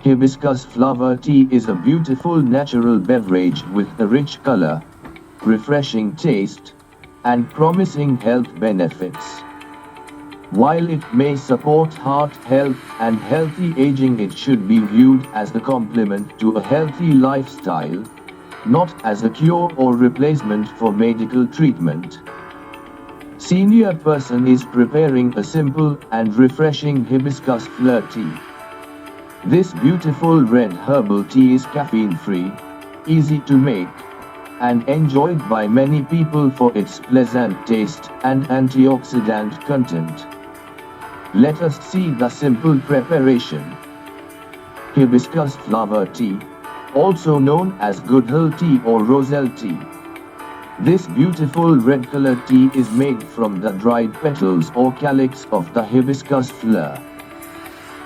Hibiscus flower tea is a beautiful natural beverage with a rich color, refreshing taste, and promising health benefits. While it may support heart health and healthy aging, it should be viewed as a complement to a healthy lifestyle, not as a cure or replacement for medical treatment. Senior person is preparing a simple and refreshing hibiscus flower tea. This beautiful red herbal tea is caffeine-free, easy to make, and enjoyed by many people for its pleasant taste and antioxidant content. Let us see the simple preparation. Hibiscus flower tea, also known as Goodhall tea or roselle tea. This beautiful red colored tea is made from the dried petals or calyx of the hibiscus flower.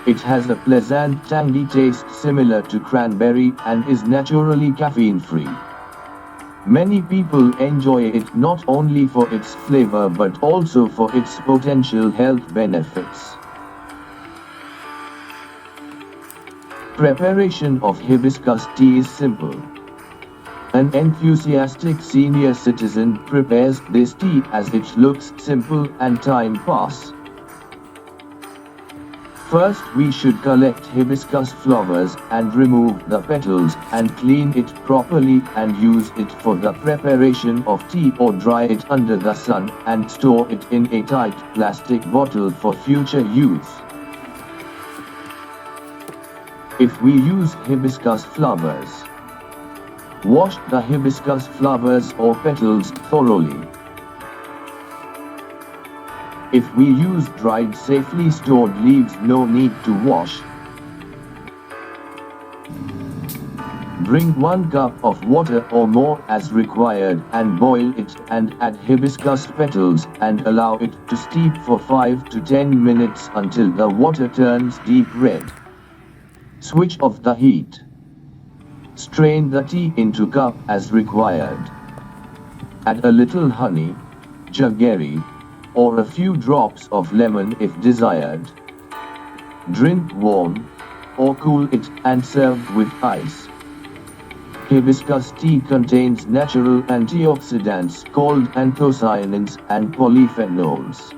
It has a pleasant tangy taste similar to cranberry and is naturally caffeine-free. Many people enjoy it not only for its flavor but also for its potential health benefits. Preparation of hibiscus tea is simple. An enthusiastic senior citizen prepares this tea as it looks simple and time pass. First we should collect hibiscus flowers and remove the petals and clean it properly and use it for the preparation of tea or dry it under the sun and store it in a tight plastic bottle for future use. If we use hibiscus flowers, wash the hibiscus flowers or petals thoroughly. If we use dried safely stored leaves, no need to wash. Bring 1 cup of water or more as required and boil it and add hibiscus petals and allow it to steep for 5 to 10 minutes until the water turns deep red. Switch off the heat. Strain the tea into cup as required. Add a little honey, jaggery, or a few drops of lemon if desired. Drink warm, or cool it and serve with ice. Hibiscus tea contains natural antioxidants called anthocyanins and polyphenols.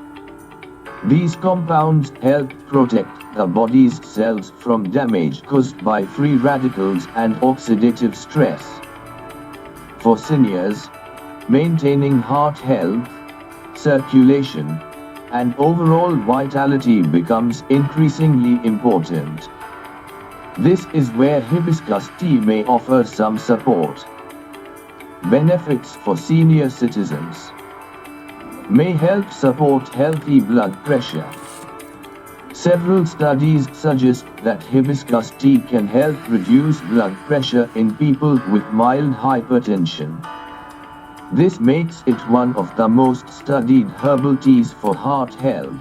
These compounds help protect the body's cells from damage caused by free radicals and oxidative stress. For seniors, maintaining heart health, circulation, and overall vitality becomes increasingly important. This is where hibiscus tea may offer some support. Benefits for senior citizens: may help support healthy blood pressure. Several studies suggest that hibiscus tea can help reduce blood pressure in people with mild hypertension. This makes it one of the most studied herbal teas for heart health.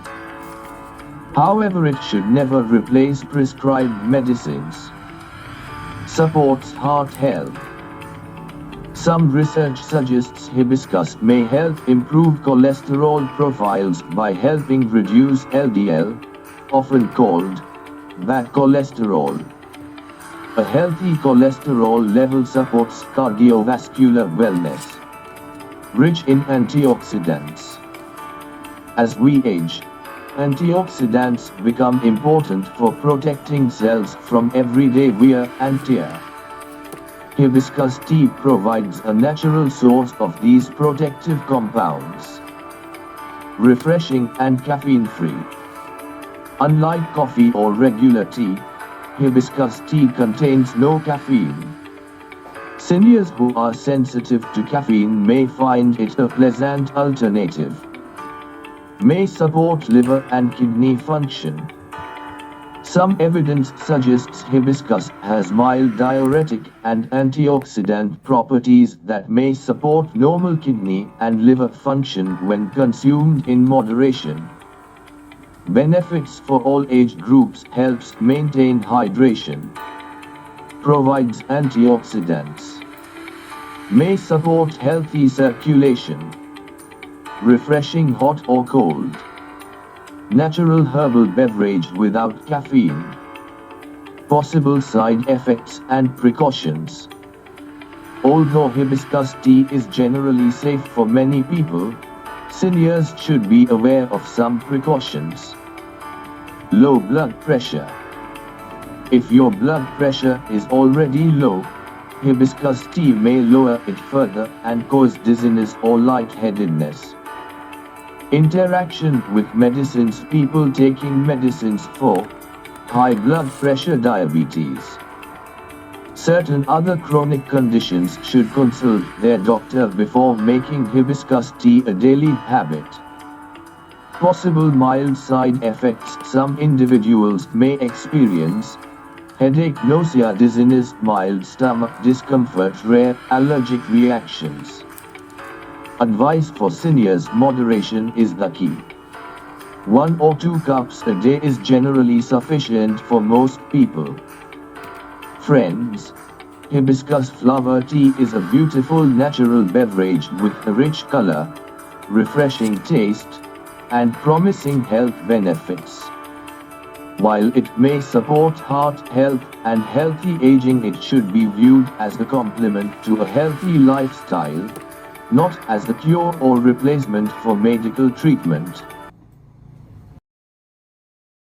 However, it should never replace prescribed medicines. Supports heart health. Some research suggests hibiscus may help improve cholesterol profiles by helping reduce LDL, often called bad cholesterol. A healthy cholesterol level supports cardiovascular wellness. Rich in antioxidants. As we age, antioxidants become important for protecting cells from everyday wear and tear. Hibiscus tea provides a natural source of these protective compounds. Refreshing and caffeine-free. Unlike coffee or regular tea, hibiscus tea contains no caffeine. Seniors who are sensitive to caffeine may find it a pleasant alternative. May support liver and kidney function. Some evidence suggests hibiscus has mild diuretic and antioxidant properties that may support normal kidney and liver function when consumed in moderation. Benefits for all age groups: helps maintain hydration. Provides antioxidants. May support healthy circulation. Refreshing hot or cold. Natural herbal beverage without caffeine. Possible side effects and precautions. Although hibiscus tea is generally safe for many people, seniors should be aware of some precautions. Low blood pressure. If your blood pressure is already low, hibiscus tea may lower it further and cause dizziness or lightheadedness. Interaction with medicines. People taking medicines for high blood pressure, diabetes, certain other chronic conditions should consult their doctor before making hibiscus tea a daily habit. Possible mild side effects. Some individuals may experience headache, nausea, dizziness, mild stomach discomfort, rare allergic reactions. Advice for seniors: moderation is the key. 1 or 2 cups a day is generally sufficient for most people. Friends, hibiscus flower tea is a beautiful natural beverage with a rich color, refreshing taste, and promising health benefits. While it may support heart health and healthy aging, it should be viewed as a complement to a healthy lifestyle, not as a cure or replacement for medical treatment.